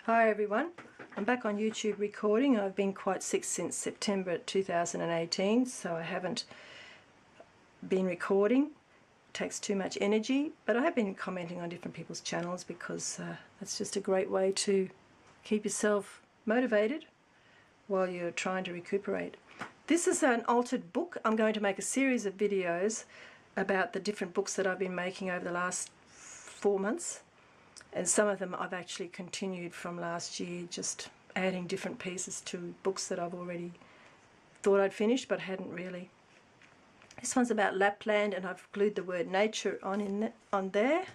Hi everyone, I'm back on YouTube recording. I've been quite sick since September 2018, so I haven't been recording. It takes too much energy, but I have been commenting on different people's channels because that's just a great way to keep yourself motivated while you're trying to recuperate. This is an altered book. I'm going to make a series of videos about the different books that I've been making over the last 4 months. And some of them I've actually continued from last year, just adding different pieces to books that I've already thought I'd finished but hadn't really. This one's about Lapland, and I've glued the word nature on there.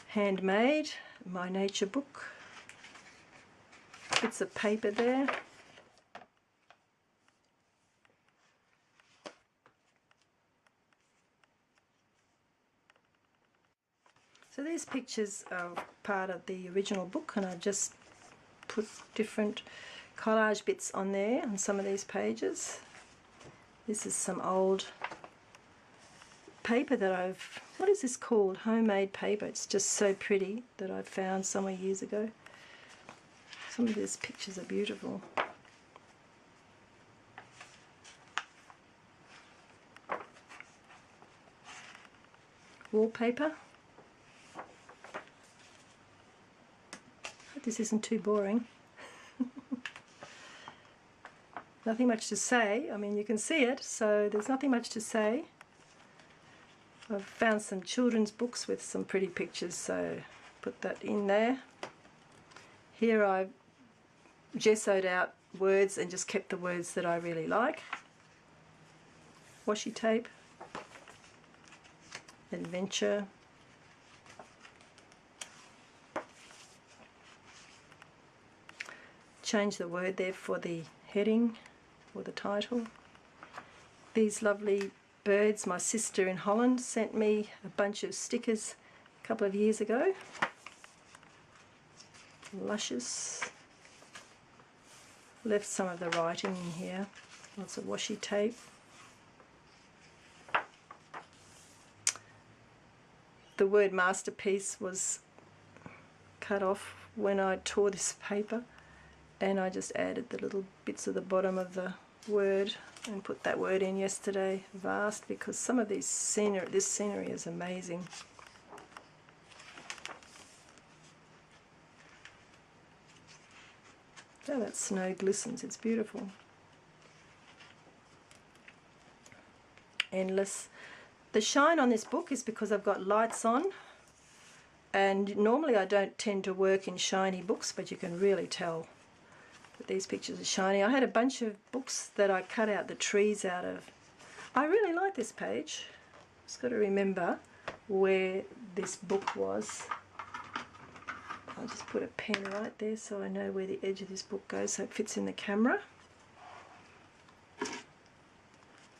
Handmade, my nature book. Bits of paper there. So these pictures are part of the original book, and I've just put different collage bits on there on some of these pages. This is some old paper that what is this called? Homemade paper. It's just so pretty that I found somewhere years ago. Some of these pictures are beautiful. Wallpaper. This isn't too boring. Nothing much to say. I mean, you can see it, so there's nothing much to say. I've found some children's books with some pretty pictures, so put that in there. Here I've gessoed out words and just kept the words that I really like. Washi tape. Adventure. Change the word there for the heading or the title. These lovely birds, my sister in Holland sent me a bunch of stickers a couple of years ago. Luscious. Left some of the writing in here. Lots of washi tape. The word masterpiece was cut off when I tore this paper, and I just added the little bits at the bottom of the word and put that word in yesterday, vast, because some of this scenery is amazing. Oh, that snow glistens, it's beautiful. Endless. The shine on this book is because I've got lights on, and normally I don't tend to work in shiny books, but you can really tell these pictures are shiny. I had a bunch of books that I cut out the trees out of. I really like this page. Just got to remember where this book was. I'll just put a pen right there so I know where the edge of this book goes so it fits in the camera.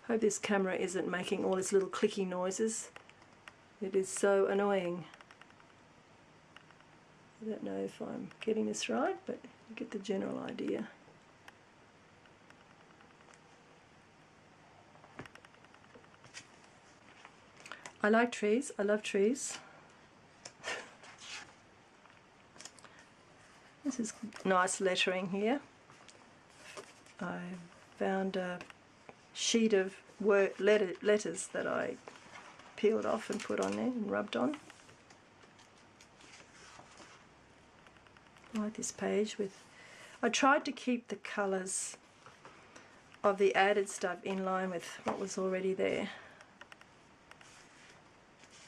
Hope this camera isn't making all these little clicky noises. It is so annoying. I don't know if I'm getting this right, but you get the general idea. I like trees. I love trees. This is nice lettering here. I found a sheet of letters that I peeled off and put on there and rubbed on. I like this page I tried to keep the colours of the added stuff in line with what was already there.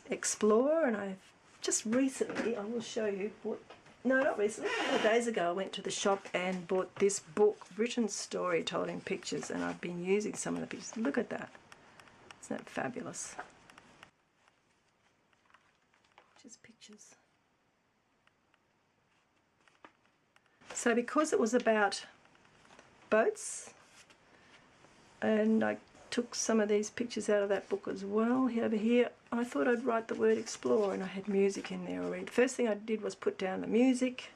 Explore, and I've just recently, I will show you, not recently, a couple of days ago I went to the shop and bought this book, Written Story Told in Pictures, and I've been using some of the pictures. Look at that. Isn't that fabulous? Just pictures. So because it was about boats, and I took some of these pictures out of that book as well, over here, I thought I'd write the word explore, and I had music in there already. The first thing I did was put down the music,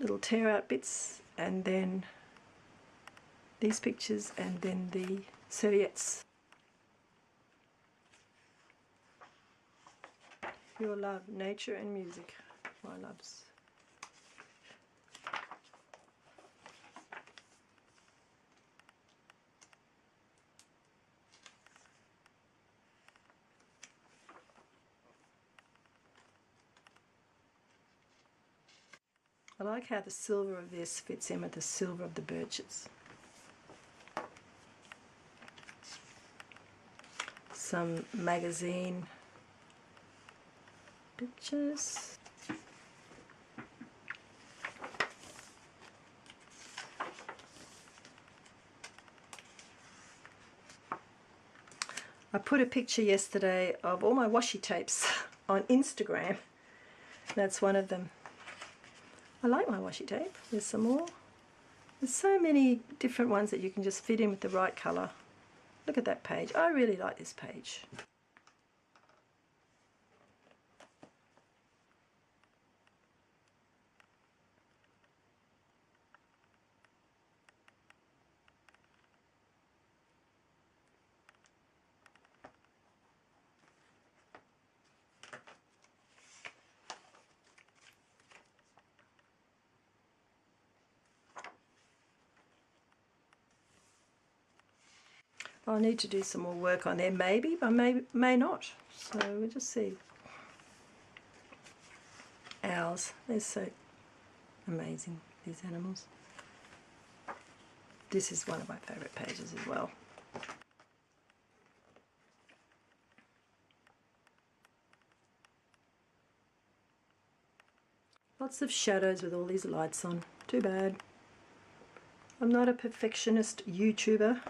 little tear out bits, and then these pictures, and then the serviettes. Your love, nature and music, my loves. I like how the silver of this fits in with the silver of the birches. Some magazine pictures. I put a picture yesterday of all my washi tapes on Instagram. That's one of them. I like my washi tape. There's some more. There's so many different ones that you can just fit in with the right colour. Look at that page. I really like this page. I'll need to do some more work on there, maybe, but may not. So we'll just see. Owls, they're so amazing, these animals. This is one of my favourite pages as well. Lots of shadows with all these lights on. Too bad. I'm not a perfectionist YouTuber.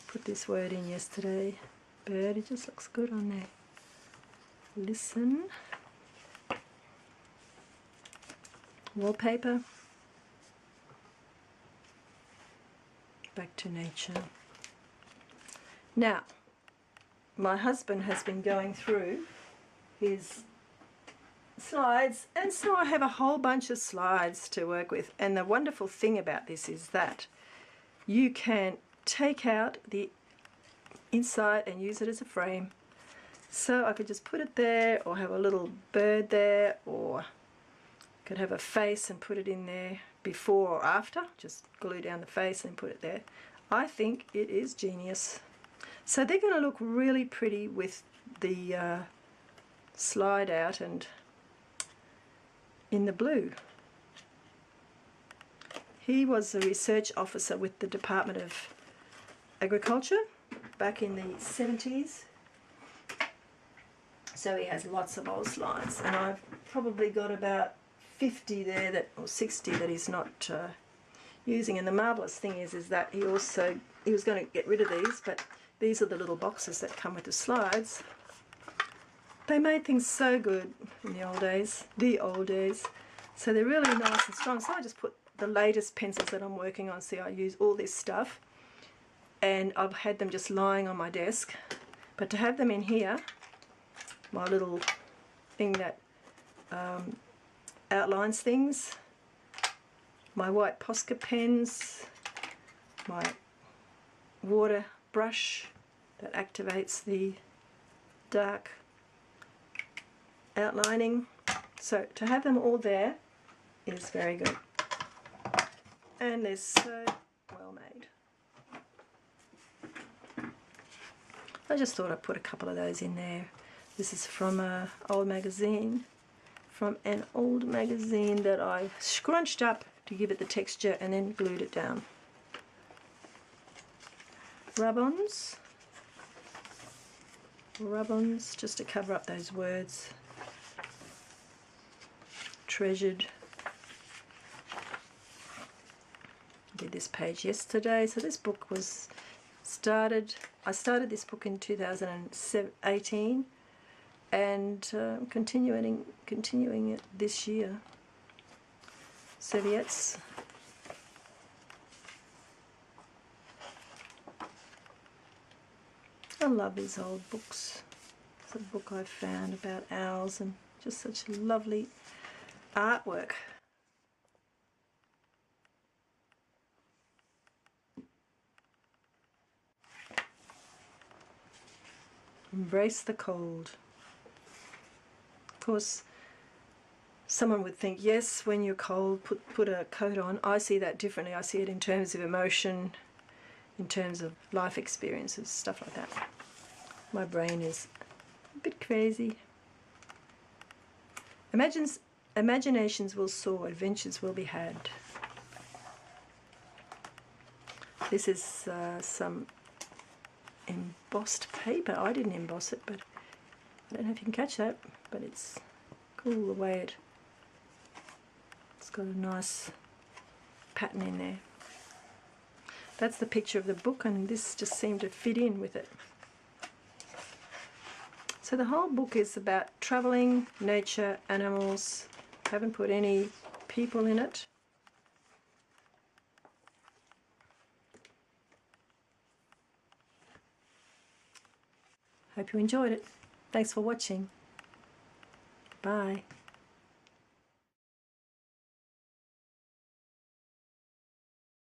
Put this word in yesterday. Bird, it just looks good on there. Listen. Wallpaper. Back to nature. Now, my husband has been going through his slides, and so I have a whole bunch of slides to work with. And the wonderful thing about this is that you can take out the inside and use it as a frame. So I could just put it there, or have a little bird there, or could have a face and put it in there before or after. Just glue down the face and put it there. I think it is genius. So they're going to look really pretty with the slide out and in the blue. He was a research officer with the Department of Agriculture back in the 70s. So he has lots of old slides, and I've probably got about 50 there, that, or 60 that he's not using. And the marvellous thing is that he was going to get rid of these, but these are the little boxes that come with the slides. They made things so good in the old days, so they're really nice and strong. So I just put the latest pencils that I'm working on. See, I use all this stuff, and I've had them just lying on my desk. But to have them in here, my little thing that outlines things, my white Posca pens, my water brush that activates the dark outlining. So to have them all there is very good, and they're so well made. I just thought I'd put a couple of those in there. This is from an old magazine, that I scrunched up to give it the texture and then glued it down. Rub-ons just to cover up those words. Treasured. Did this page yesterday. So this book was I started this book in 2018, and continuing it this year. Serviettes. I love these old books. It's a book I found about owls, and just such lovely artwork. Embrace the cold. Of course, someone would think, yes, when you're cold, put a coat on. I see that differently. I see it in terms of emotion, in terms of life experiences, stuff like that. My brain is a bit crazy. Imaginations will soar, adventures will be had. This is some embossed paper. I didn't emboss it, but I don't know if you can catch that, but it's cool the way it's got a nice pattern in there. That's the picture of the book, and this just seemed to fit in with it. So the whole book is about travelling, nature, animals. I haven't put any people in it. Hope you enjoyed it. Thanks for watching. Bye.